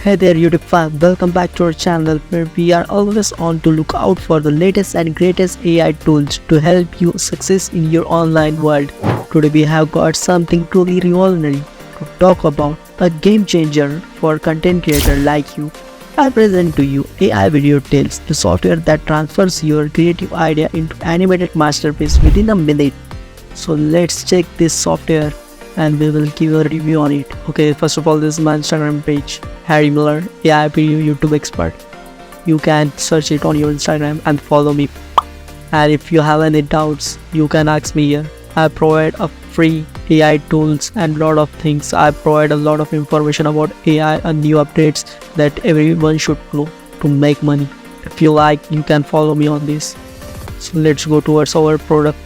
Hey there YouTube fam, welcome back to our channel where we are always on to look out for the latest and greatest AI tools to help you success in your online world. Today we have got something truly revolutionary to talk about, a game changer for content creator like you. I present to you AI Video Tales, the software that transfers your creative idea into animated masterpiece within a minute. So let's check this software and we will give a review on it. Okay, first of all, this is my Instagram page, Harry Miller, AI Video YouTube expert. You can search it on your Instagram and follow me. And if you have any doubts, you can ask me here. I provide a free AI tools and lot of things. I provide a lot of information about AI and new updates that everyone should know to make money. If you like, you can follow me on this. So let's go towards our product.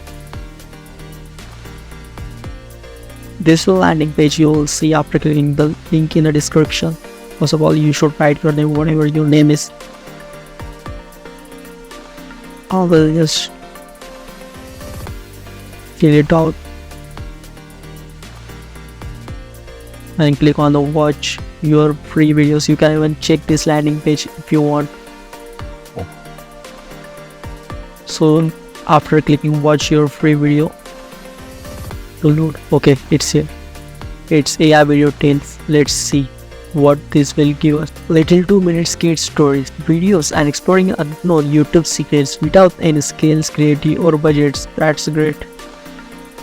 This landing page you will see after clicking the link in the description. First of all, you should write your name, whatever your name is. I will just fill it out and click on the watch your free videos. You can even check this landing page if you want. So after clicking watch your free video, to load. Okay, it's here. It's AI Video Tales. Let's see what this will give us. Little 2-minute skate stories, videos and exploring unknown YouTube secrets without any skills, creativity or budgets. That's great.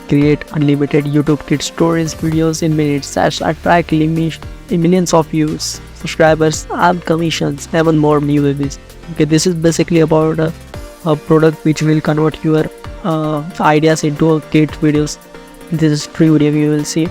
Create unlimited YouTube kid stories videos in minutes that attract millions of views, subscribers and commissions. Even more new reviews. Okay, this is basically about a product which will convert your ideas into kid videos. This is free video you will see.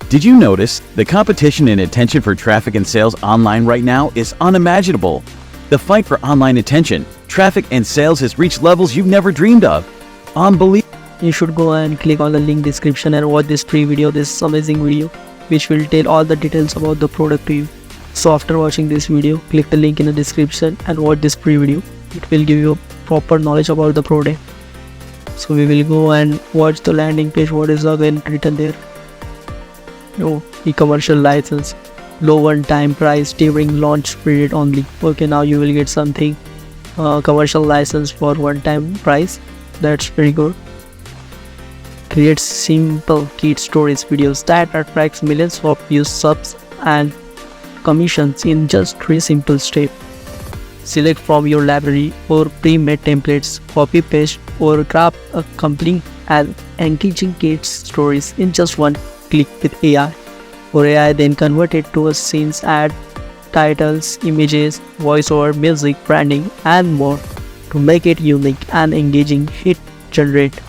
Did you notice the competition and attention for traffic and sales online right now is unimaginable? The fight for online attention, traffic and sales has reached levels you've never dreamed of. Unbelievable. You should go and click on the link description and watch this free video, this amazing video which will tell all the details about the product to you. So after watching this video, click the link in the description and watch this free video. It will give you proper knowledge about the product. So we will go and watch the landing page. What is again written there? Oh, e-commercial license, low one-time price during launch period only. Okay, now you will get something commercial license for one-time price. That's very good. Create simple kid stories videos that attracts millions of views, subs and commissions in just 3 simple steps. Select from your library or pre-made templates, copy paste or craft a complete and engaging kids stories in just one click with AI. Or AI then convert it to a scenes, add titles, images, voiceover, music, branding and more to make it unique and engaging. Hit generate.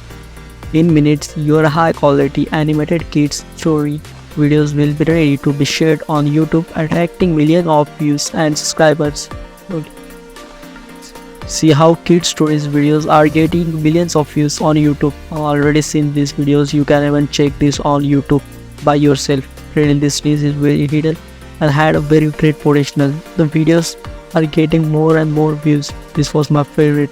In minutes, your high quality animated kids story videos will be ready to be shared on YouTube, attracting millions of views and subscribers. Okay. See how kid stories videos are getting millions of views on YouTube. I've already seen these videos. You can even check this on YouTube by yourself. Really, this niche is very hidden and had a very great potential. The videos are getting more and more views. This was my favorite.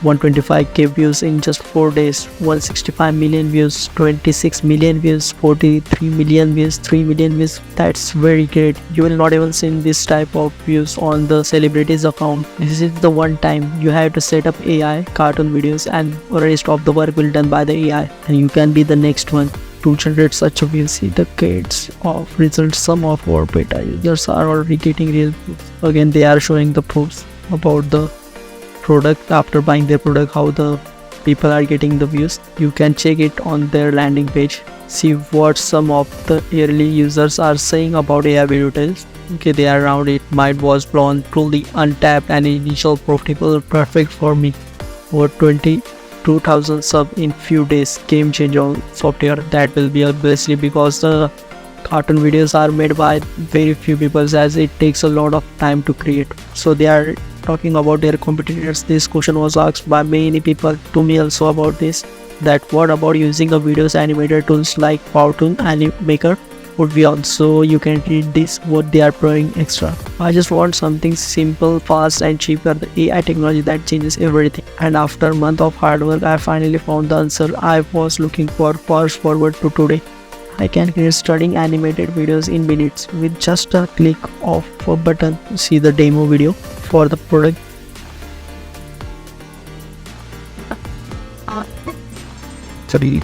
125k views in just 4 days, 165 million views, 26 million views, 43 million views, 3 million views. That's very great. You will not even see this type of views on the celebrities account. This is the one time you have to set up AI cartoon videos and the rest of the work will done by the AI and you can be the next one to generate such a views. See the kids of results. Some of our beta users are already getting real views. Again, they are showing the proofs about the product after buying their product, how the people are getting the views. You can check it on their landing page. See what some of the early users are saying about AI Video Tales. Okay, they are around it. Mind was blown, truly untapped and initial profitable, perfect for me. Over 22,000 sub in few days. Game changer software. That will be obviously because the cartoon videos are made by very few people as it takes a lot of time to create. So they are talking about their competitors. This question was asked by many people to me also about this, that what about using a videos animator tools like PowerToon Animaker would be on. So you can read this what they are providing extra. I just want something simple, fast and cheaper, the AI technology that changes everything. And after a month of hard work, I finally found the answer I was looking for. Fast forward to today, I can create stunning animated videos in minutes with just a click of a button. See the demo video for the product. Sorry.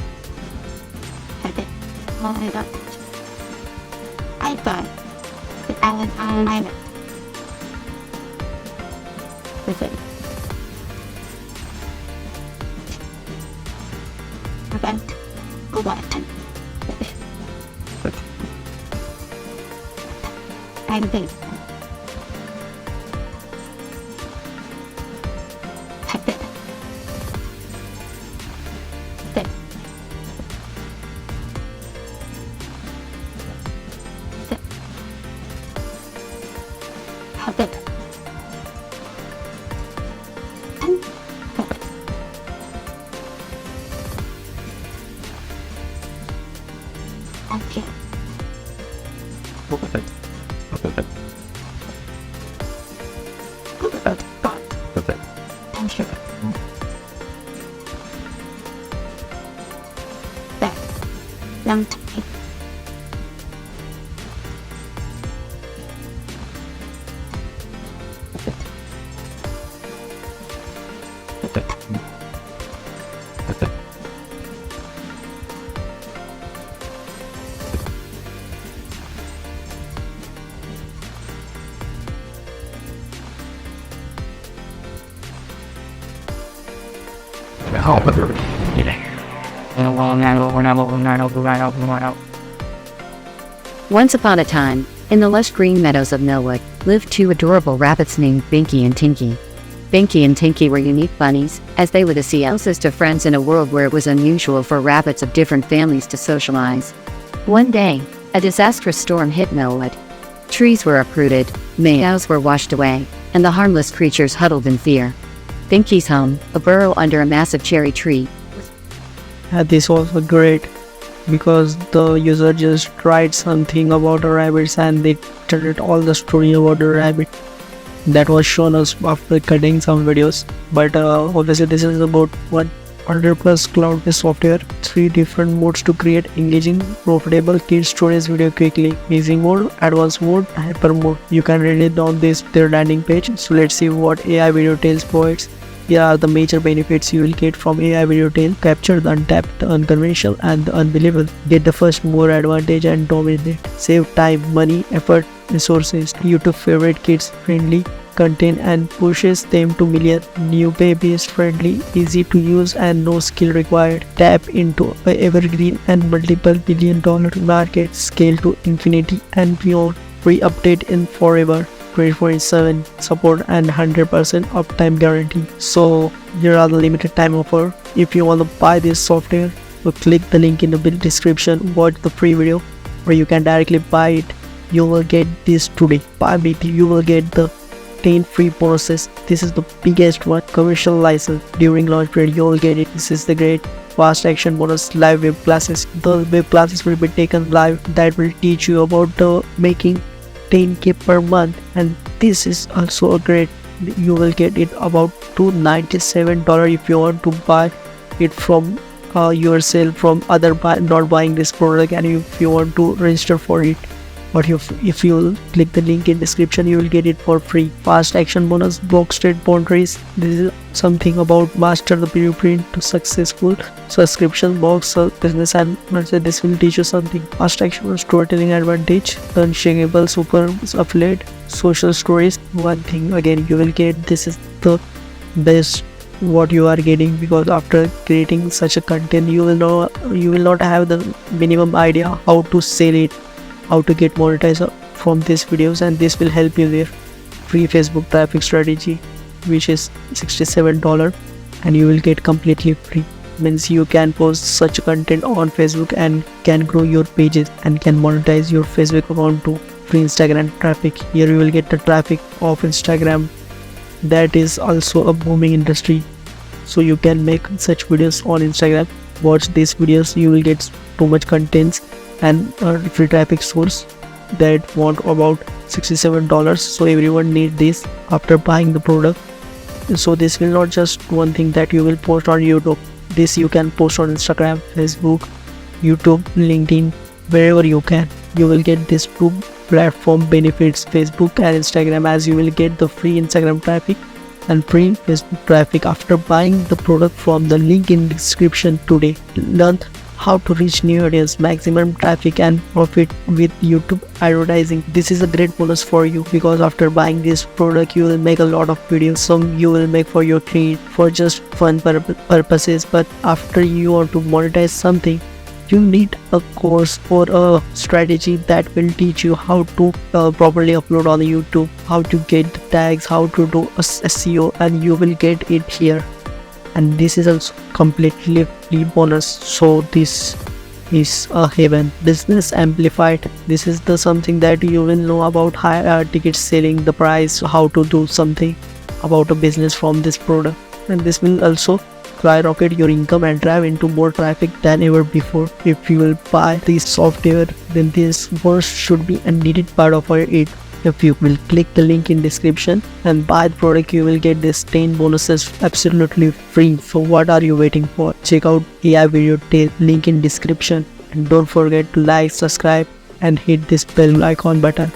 Once upon a time, in the lush green meadows of Millwood, lived two adorable rabbits named Binky and Tinky. Binky and Tinky were unique bunnies, as they were the closest of friends in a world where it was unusual for rabbits of different families to socialize. One day, a disastrous storm hit Millwood. Trees were uprooted, meadows were washed away, and the harmless creatures huddled in fear. Binky's home, a burrow under a massive cherry tree. This was great because the user just tried something about the rabbits and they told all the story about the rabbit that was shown us after cutting some videos. But obviously this is about 100 plus cloud-based software, 3 different modes to create engaging, profitable kids stories video quickly. Easy mode, advanced mode, hyper mode. You can read it on their landing page. So let's see what AI Video Tales provides. Here are the major benefits you will get from AI Video Tales. Capture the untapped, the unconventional and the unbelievable. Get the first mover advantage and dominate. Save time, money, effort, resources. YouTube favorite kids friendly content and pushes them to million. New babies friendly, easy to use and no skill required. Tap into a evergreen and multiple billion-dollar market. Scale to infinity and beyond. Free update in forever. 24/7 support and 100% uptime guarantee. So here are the limited time offer. If you want to buy this software, so click the link in the description, watch the free video, or you can directly buy it. You will get this today. Buy it, you will get the 10 free bonuses. This is the biggest one. Commercial license during launch period, you will get it. This is the great fast action bonus live web classes. The web classes will be taken live that will teach you about the making 10k per month, and this is also a great. You will get it about $297 if you want to buy it from yourself from other not buying this product, and if you want to register for it. But if you click the link in description, you will get it for free. Fast action bonus, block state boundaries. This is something about master the blueprint to successful subscription box business, and this will teach you something. Fast action storytelling advantage, unshakable super affiliate, social stories. One thing again, you will get this is the best what you are getting, because after creating such a content, you will not have the minimum idea how to sell it, how to get monetized from these videos, and this will help you there. Free Facebook traffic strategy, which is $67, and you will get completely free. Means you can post such content on Facebook and can grow your pages and can monetize your Facebook account too. Free Instagram traffic. Here you will get the traffic of Instagram. That is also a booming industry, so you can make such videos on Instagram. Watch these videos, you will get too much contents and free traffic source that want about $67. So everyone need this after buying the product. So this will not just one thing that you will post on YouTube. This you can post on Instagram, Facebook, YouTube, LinkedIn, wherever you can. You will get these two platform benefits, Facebook and Instagram, as you will get the free Instagram traffic and free Facebook traffic after buying the product from the link in description today. Learn how to reach new audience, maximum traffic and profit with YouTube advertising. This is a great bonus for you, because after buying this product you will make a lot of videos. Some you will make for your creed, for just fun purposes, but after you want to monetize something, you need a course or a strategy that will teach you how to properly upload on YouTube, how to get the tags, how to do SEO, and you will get it here. And this is also completely free bonus. So this is a heaven. Business amplified. This is the something that you will know about high ticket selling, the price, how to do something about a business from this product, and this will also skyrocket your income and drive into more traffic than ever before. If you will buy this software, then this bonus should be a needed part of your it. If you will click the link in description and buy the product, you will get this 10 bonuses absolutely free. So what are you waiting for? Check out AI Video Tales, link in description, and don't forget to like, subscribe and hit this bell icon button.